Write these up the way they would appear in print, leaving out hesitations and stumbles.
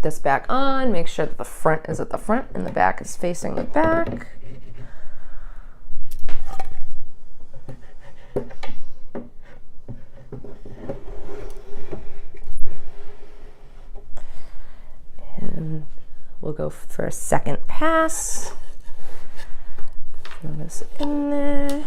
put this back on, make sure that the front is at the front and the back is facing the back. And we'll go for a second pass. Throw this in there.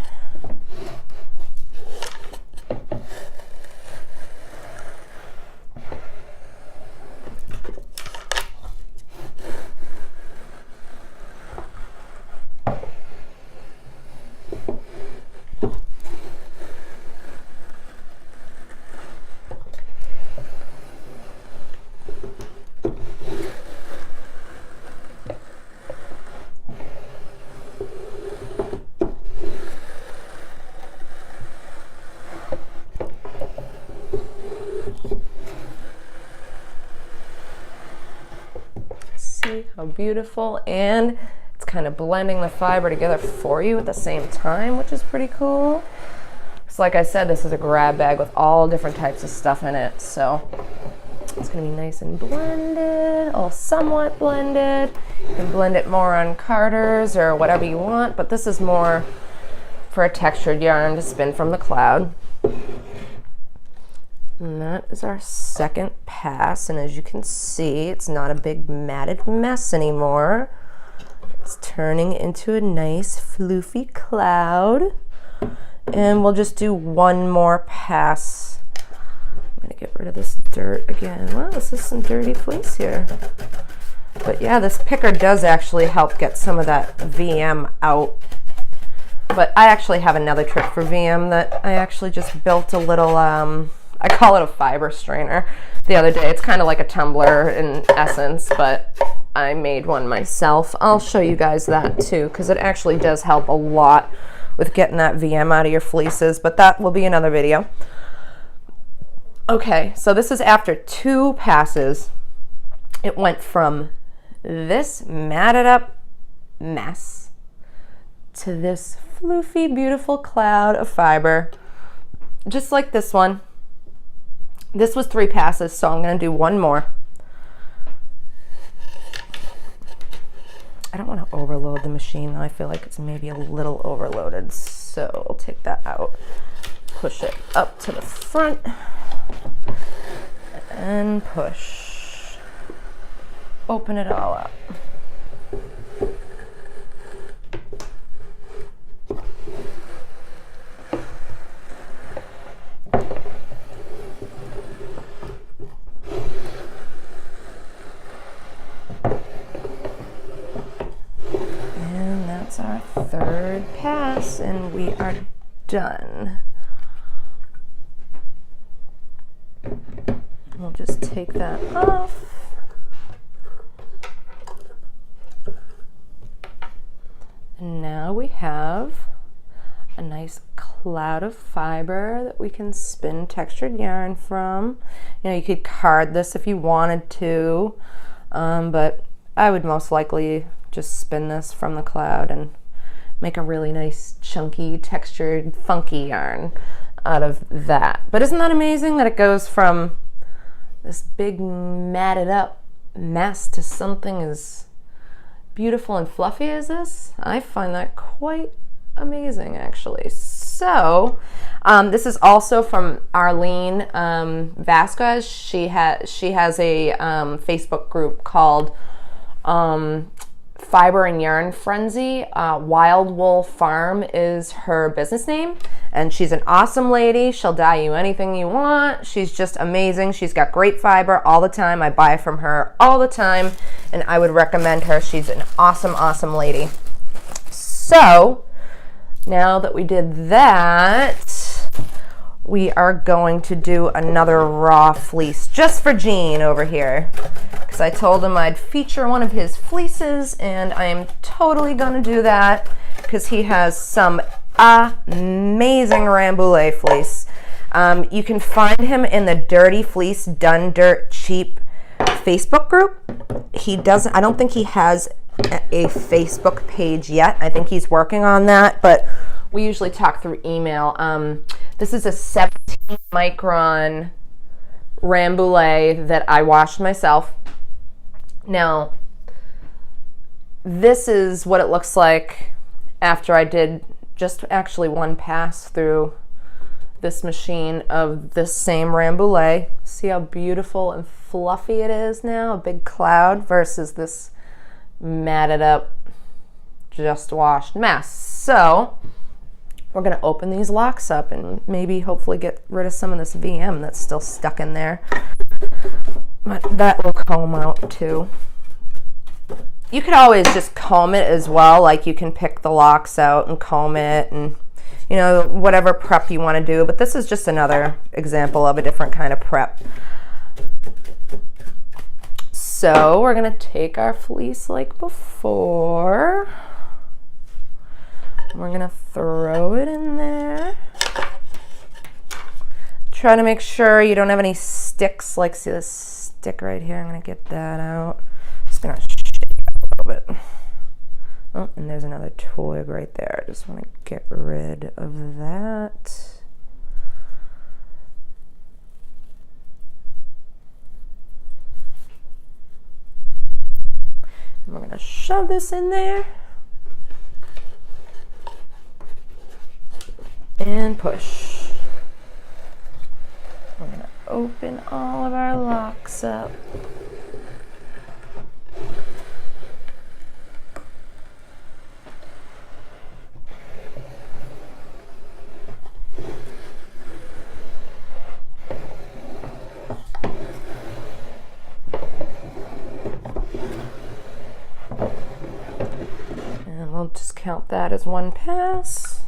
See how beautiful, and it's kind of blending the fiber together for you at the same time, which is pretty cool. So like I said, this is a grab bag with all different types of stuff in it, so it's going to be nice and blended, all somewhat blended. You can blend it more on carders or whatever you want, but this is more for a textured yarn to spin from the cloud. And that is our second pass, and as you can see, it's not a big matted mess anymore. It's turning into a nice floofy cloud. And we'll just do one more pass. I'm gonna get rid of this dirt again. Wow, this is some dirty fleece here. But yeah, this picker does actually help get some of that VM out. But I actually have another trick for VM that I actually just built a little, I call it a fiber strainer the other day. It's kind of like a tumbler in essence, but I made one myself. I'll show you guys that too, because it actually does help a lot with getting that VM out of your fleeces, but that will be another video. Okay, so this is after 2 passes. It went from this matted up mess to this floofy, beautiful cloud of fiber, just like this one. This was 3 passes, so I'm going to do one more. I don't want to overload the machine, though. I feel like it's maybe a little overloaded, so I'll take that out. Push it up to the front and push. Open it all up. That's our 3rd pass, and we are done. We'll just take that off. And now we have a nice cloud of fiber that we can spin textured yarn from. You know, you could card this if you wanted to, but I would most likely just spin this from the cloud and make a really nice chunky textured funky yarn out of that. But isn't that amazing that it goes from this big matted up mess to something as beautiful and fluffy as this? I find that quite amazing, actually. So this is also from Arlene Vasquez. She has a Facebook group called Fiber and Yarn Frenzy. Wild Wool Farm is her business name, and she's an awesome lady. She'll dye you anything you want. She's just amazing. She's got great fiber all the time. I buy from her all the time, and I would recommend her. She's an awesome, awesome lady. So now that we did that, we are going to do another raw fleece just for Gene over here, because I told him I'd feature one of his fleeces, and I am totally gonna do that because he has some amazing Rambouillet fleece. You can find him in the Dirty Fleece Done Dirt Cheap Facebook group. I don't think he has a Facebook page yet. I think he's working on that, but we usually talk through email. This is a 17 micron Rambouillet that I washed myself. Now, this is what it looks like after I did just actually one pass through this machine of this same Rambouillet. See how beautiful and fluffy it is now? A big cloud versus this matted up, just washed mess. So we're going to open these locks up and maybe hopefully get rid of some of this VM that's still stuck in there. But that will comb out too. You could always just comb it as well. Like you can pick the locks out and comb it and, you know, whatever prep you want to do. But this is just another example of a different kind of prep. So we're going to take our fleece like before. We're going to throw it in there. Try to make sure you don't have any sticks. Like, see this stick right here? I'm going to get that out. Just going to shake it a little bit. Oh, and there's another twig right there. I just want to get rid of that. And we're going to shove this in there. And push. We're going to open all of our locks up. And we'll just count that as one pass.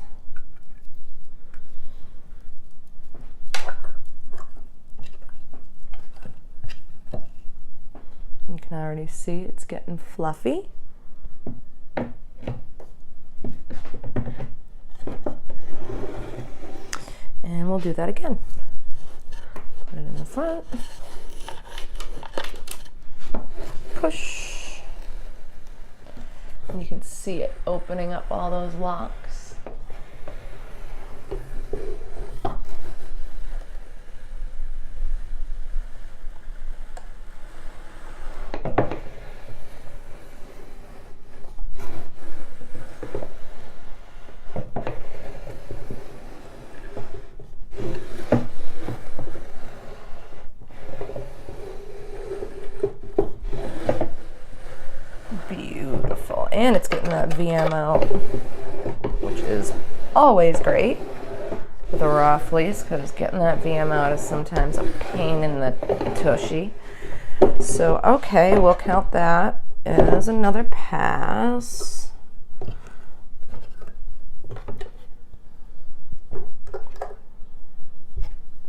You can already see it's getting fluffy. And we'll do that again. Put it in the front. Push. And you can see it opening up all those locks. Beautiful. And it's getting that VM out, which is always great with a raw fleece, because getting that VM out is sometimes a pain in the tushy. So, okay, we'll count that as another pass.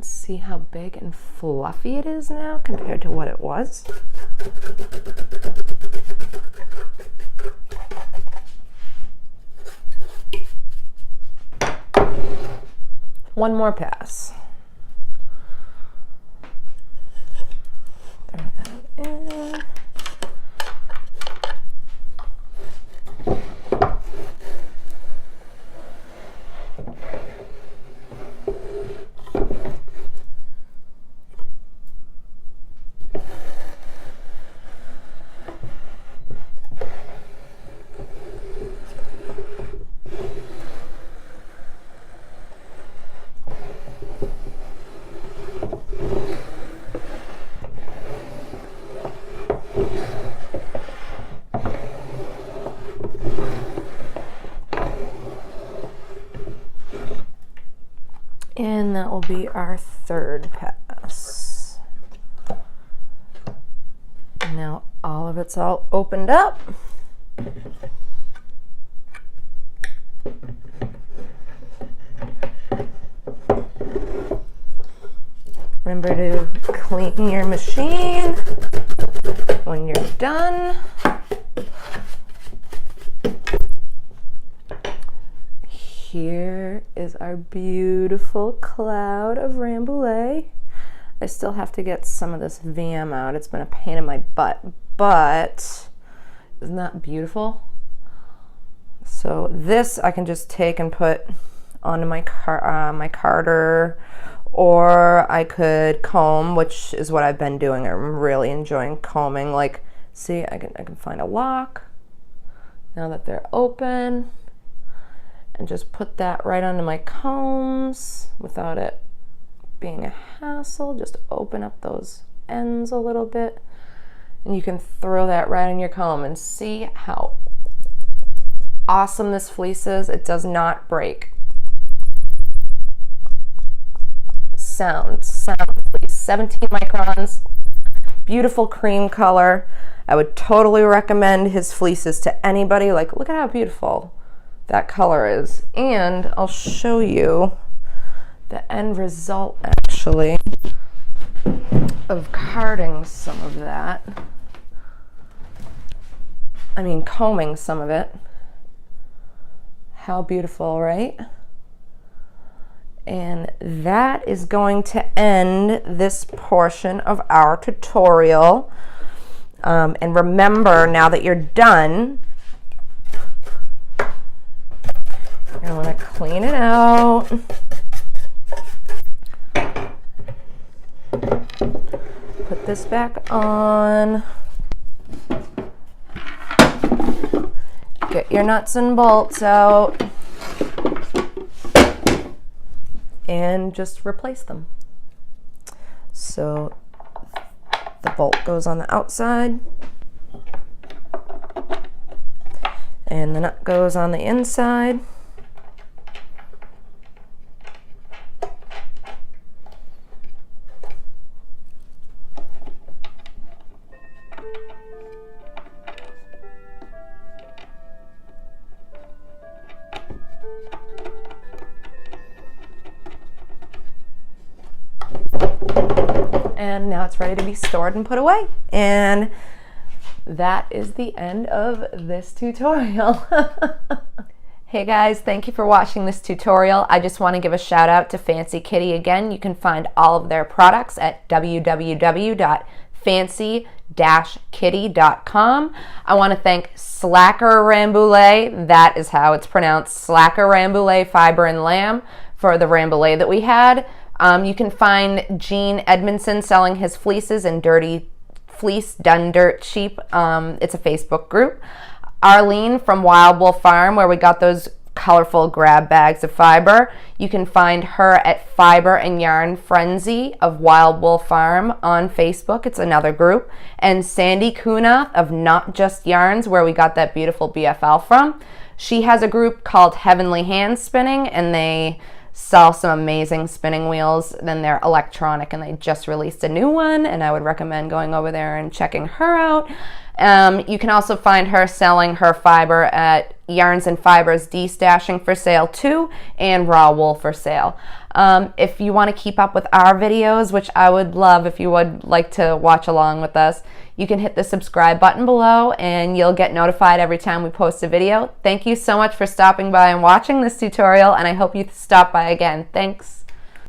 See how big and fluffy it is now compared to what it was. One more pass. Throw that in. And that will be our third pass. Now all of it's all opened up. Remember to clean your machine when you're done. Here is our beautiful cloud of Rambouillet. I still have to get some of this VM out. It's been a pain in my butt, but isn't that beautiful? So this I can just take and put onto my carder, or I could comb, which is what I've been doing. I'm really enjoying combing. Like, See, I can find a lock now that they're open, and just put that right onto my combs without it being a hassle. Just open up those ends a little bit, and you can throw that right in your comb and see how awesome this fleece is. It does not break. Sound fleece, 17 microns, beautiful cream color. I would totally recommend his fleeces to anybody. Like, look at how beautiful that color is. And I'll show you the end result, actually, of carding some of that. I mean, combing some of it. How beautiful, right? And that is going to end this portion of our tutorial. And remember, now that you're done, I want to clean it out. Put this back on. Get your nuts and bolts out. And just replace them. So the bolt goes on the outside, and the nut goes on the inside. And now it's ready to be stored and put away. And that is the end of this tutorial. Hey guys, thank you for watching this tutorial. I just want to give a shout out to Fancy Kitty again. You can find all of their products at www.fancy-kitty.com. I want to thank Slacker Rambouillet, that is how it's pronounced, Slacker Rambouillet Fiber and Lamb, for the Rambouillet that we had. You can find Gene Edmondson selling his fleeces and Dirty Fleece Done Dirt Cheap. It's a Facebook group. Arlene from Wild Wolf Farm, where we got those colorful grab bags of fiber. You can find her at Fiber and Yarn Frenzy of Wild Wolf Farm on Facebook. It's another group. And Sandy Kunath of Not Just Yarns, where we got that beautiful BFL from. She has a group called Heavenly Hand Spinning, and they sell some amazing spinning wheels. Then they're electronic, and they just released a new one, and I would recommend going over there and checking her out. You can also find her selling her fiber at Yarns and Fibers D-Stashing for sale too, and Raw Wool for sale. If you want to keep up with our videos, which I would love if you would like to watch along with us, you can hit the subscribe button below and you'll get notified every time we post a video. Thank you so much for stopping by and watching this tutorial, and I hope you stop by again. Thanks.